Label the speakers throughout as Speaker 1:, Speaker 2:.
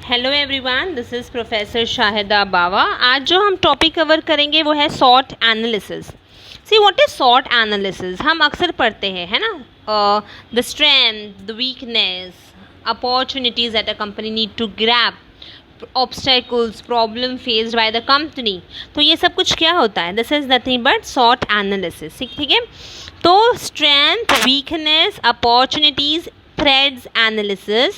Speaker 1: Hello everyone, this is professor Shahida Bawa. आज जो हम टॉपिक कवर करेंगे वो है सॉट एनालिसिस। सी व्हाट इज सॉट एनालिसिस? हम अक्सर पढ़ते हैं, है ना, the strength, the weakness, opportunities that a company need to grab, obstacles, problem faced by the company. तो ये सब कुछ क्या होता है? दिस इज नथिंग बट सॉट एनालिसिस। ठीक है, तो strength, weakness, opportunities, threats analysis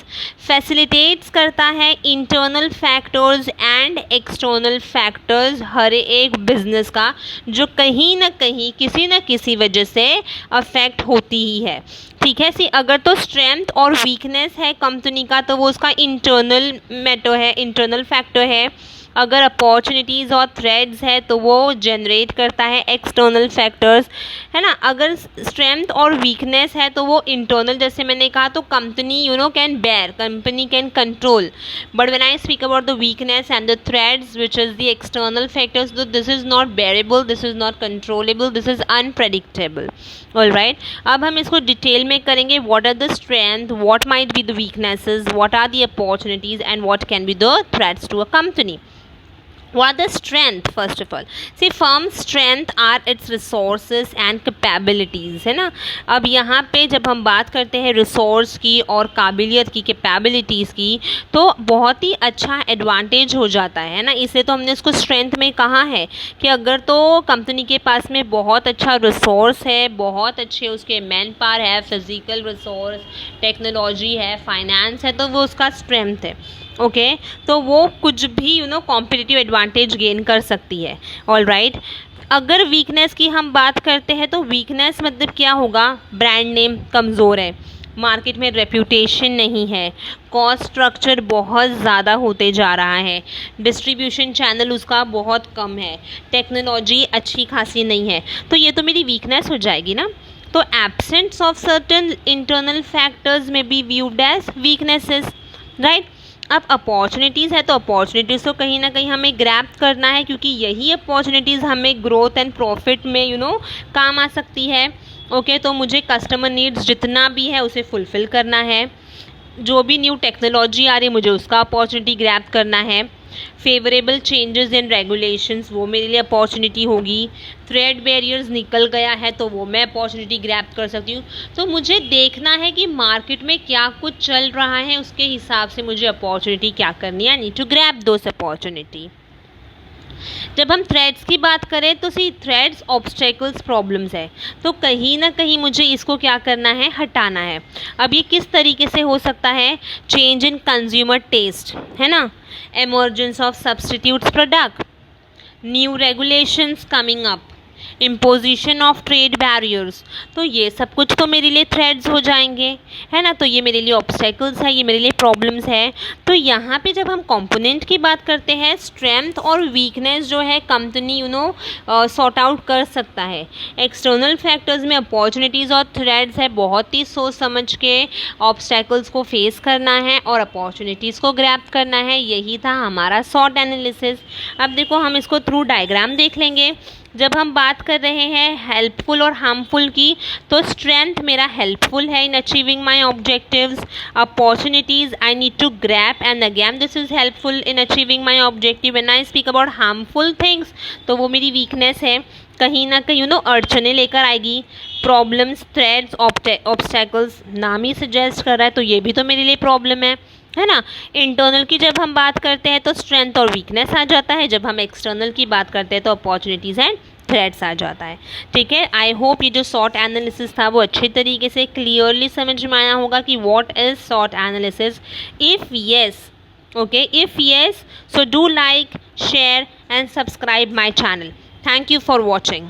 Speaker 1: facilitates करता है internal factors and external factors हर एक बिजनेस का, जो कहीं ना कहीं किसी न किसी वजह से अफेक्ट होती ही है। ठीक है, सी अगर तो स्ट्रेंथ और वीकनेस है कंपनी का तो वो उसका इंटरनल मैटर है, इंटरनल फैक्टर है। अगर अपॉर्चुनिटीज़ और थ्रेड्स है तो वो जनरेट करता है एक्सटर्नल फैक्टर्स, है ना। अगर स्ट्रेंथ और वीकनेस है तो वो इंटरनल, जैसे मैंने कहा, तो company can bear, company can control. But when I speak about the weakness and the threats which is the external factors, तो this is not bearable, this is not controllable, this is unpredictable. Alright, अब हम इसको detail में करेंगे। What are the strength, what might be the weaknesses, what are the opportunities and what can be the threats to a company. What the strength? First of all, see, firm's strength are its resources and capabilities, है ना। अब यहाँ पे जब हम बात करते हैं रिसोर्स की और काबिलियत की, कैपेबिलिटीज़ की, तो बहुत ही अच्छा एडवांटेज हो जाता है ना। इसलिए तो हमने इसको स्ट्रेंथ में कहा है कि अगर तो कंपनी के पास में बहुत अच्छा रिसोर्स है, बहुत अच्छे उसके मैन पावर है, फिजिकल रिसोर्स, टेक्नोलॉजी है, फाइनेंस है, तो वो उसका स्ट्रेंथ है। ओके, तो वो कुछ भी कॉम्पिटिटिव एडवांटेज गेन कर सकती है। ऑलराइट, अगर वीकनेस की हम बात करते हैं तो वीकनेस मतलब क्या होगा? ब्रांड नेम कमज़ोर है, मार्केट में रेप्यूटेशन नहीं है, कॉस्ट स्ट्रक्चर बहुत ज़्यादा होते जा रहा है, डिस्ट्रीब्यूशन चैनल उसका बहुत कम है, टेक्नोलॉजी अच्छी खासी नहीं है, तो ये तो मेरी वीकनेस हो जाएगी ना। तो absence of certain internal factors में be viewed as weaknesses, right. अब अपॉर्चुनिटीज़ है तो अपॉर्चुनिटीज़ तो कहीं ना कहीं हमें ग्रैब करना है, क्योंकि यही अपॉर्चुनिटीज़ हमें ग्रोथ एंड प्रॉफिट में काम आ सकती है। ओके, तो मुझे कस्टमर नीड्स जितना भी है उसे फुलफ़िल करना है, जो भी न्यू टेक्नोलॉजी आ रही है मुझे उसका अपॉर्चुनिटी ग्रैब करना है, फेवरेबल चेंजेस इन रेगुलेशंस वो मेरे लिए अपॉर्चुनिटी होगी, थ्रेड बैरियर्स निकल गया है तो वो मैं अपॉर्चुनिटी ग्रैब कर सकती हूँ। तो मुझे देखना है कि मार्केट में क्या कुछ चल रहा है, उसके हिसाब से मुझे अपॉर्चुनिटी क्या करनी है, I need to grab those opportunity. जब हम थ्रेड्स की बात करें तो सी थ्रेड्स ऑब्स्टेकल्स प्रॉब्लम्स है, तो कहीं ना कहीं मुझे इसको क्या करना है, हटाना है। अब ये किस तरीके से हो सकता है? चेंज इन कंज्यूमर टेस्ट, है ना, emergence of substitutes product, new regulations coming up, imposition of trade barriers, तो ये सब कुछ तो मेरे लिए थ्रेड्स हो जाएंगे, है ना। तो ये मेरे लिए ऑब्स्टेकल्स है, ये मेरे लिए प्रॉब्लम्स है। तो यहाँ पे जब हम कंपोनेंट की बात करते हैं, स्ट्रेंथ और वीकनेस जो है कंपनी सॉर्ट आउट कर सकता है। एक्सटर्नल फैक्टर्स में अपॉर्चुनिटीज़ और थ्रेड्स है, बहुत ही सोच समझ के ऑब्स्टेकल्स को फेस करना है और अपॉर्चुनिटीज़ को ग्रैब करना है। यही था हमारा सॉट एनालिसिस। अब देखो, हम इसको थ्रू डायग्राम देख लेंगे। जब हम बात कर रहे हैं हेल्पफुल और हार्मफुल की, तो स्ट्रेंथ मेरा हेल्पफुल है in achieving my objectives, opportunities I need to grab and again this is helpful in achieving my objective. When I speak about harmful things, तो वो मेरी वीकनेस है, कहीं ना कहीं अड़चने लेकर आएगी, प्रॉब्लम्स, थ्रेड्स, ऑब्स्टेकल्स, नाम ही सजेस्ट कर रहा है, तो ये भी तो मेरे लिए प्रॉब्लम है ना। इंटरनल की जब हम बात करते हैं तो स्ट्रेंथ और वीकनेस आ जाता है, जब हम एक्सटर्नल की बात करते हैं तो अपॉर्चुनिटीज़ एंड थ्रेड्स आ जाता है। ठीक है, आई होप ये जो सॉट एनालिसिस था वो अच्छे तरीके से क्लियरली समझ में आया होगा कि व्हाट इज सॉट analysis. If yes, okay, if yes, so do like, share and subscribe my channel. Thank you for watching.